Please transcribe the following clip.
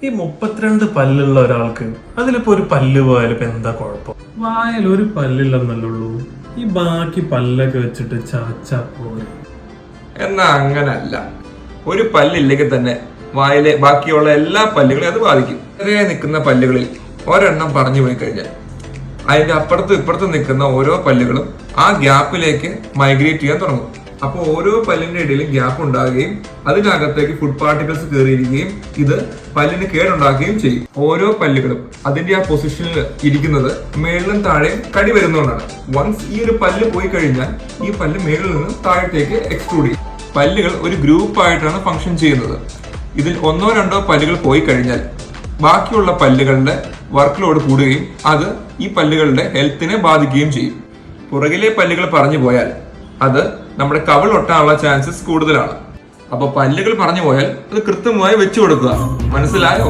ഈ 32 പല്ലുള്ള ഒരാൾക്ക് അതിലിപ്പോ ഒരു പല്ല് പോയാലും ഇപ്പൊ എന്താ കുഴപ്പം? വായൽ ഒരു പല്ലില്ലെന്നല്ലുള്ളൂ, ഈ ബാക്കി പല്ലൊക്കെ വെച്ചിട്ട് ചാച്ചാ പോരെ. എന്നാ അങ്ങനല്ല. ഒരു പല്ലില്ലെങ്കിൽ തന്നെ വായിലെ ബാക്കിയുള്ള എല്ലാ പല്ലുകളെയും അത് ബാധിക്കും. ചെറിയ നിൽക്കുന്ന പല്ലുകളിൽ ഒരെണ്ണം പറഞ്ഞു പോയി കഴിഞ്ഞാൽ അതിന്റെ അപ്പുറത്തും ഇപ്പുറത്തും നിൽക്കുന്ന ഓരോ പല്ലുകളും ആ ഗ്യാപ്പിലേക്ക് മൈഗ്രേറ്റ് ചെയ്യാൻ തുടങ്ങും. അപ്പോൾ ഓരോ പല്ലിന്റെ ഇടയിലും ഗ്യാപ്പ് ഉണ്ടാകുകയും അതിനകത്തേക്ക് ഫുഡ് പാർട്ടിക്കിൾസ് കയറിയിരിക്കുകയും ഇത് പല്ലിന് കേടുണ്ടാക്കുകയും ചെയ്യും. ഓരോ പല്ലുകളും അതിന്റെ ആ പൊസിഷനിൽ ഇരിക്കുന്നത് മേളിലും താഴെയും കടി വരുന്നതുകൊണ്ടാണ്. വൺസ് ഈ ഒരു പല്ല് പോയി കഴിഞ്ഞാൽ ഈ പല്ല് മേളിൽ നിന്ന് താഴത്തേക്ക് എക്സ്ട്രൂഡ് ചെയ്യും. പല്ലുകൾ ഒരു ഗ്രൂപ്പ് ആയിട്ടാണ് ഫംഗ്ഷൻ ചെയ്യുന്നത്. ഇതിൽ ഒന്നോ രണ്ടോ പല്ലുകൾ പോയി കഴിഞ്ഞാൽ ബാക്കിയുള്ള പല്ലുകളുടെ വർക്ക് ലോഡ് കൂടുകയും അത് ഈ പല്ലുകളുടെ ഹെൽത്തിനെ ബാധിക്കുകയും ചെയ്യും. പുറകിലെ പല്ലുകൾ പറഞ്ഞു പോയാൽ അത് നമ്മുടെ കവിൾ ഒട്ടാനുള്ള ചാൻസസ് കൂടുതലാണ്. അപ്പൊ പല്ലുകൾ പറഞ്ഞു പോയാൽ അത് കൃത്യമായി വെച്ചു കൊടുക്കുക. മനസ്സിലായോ?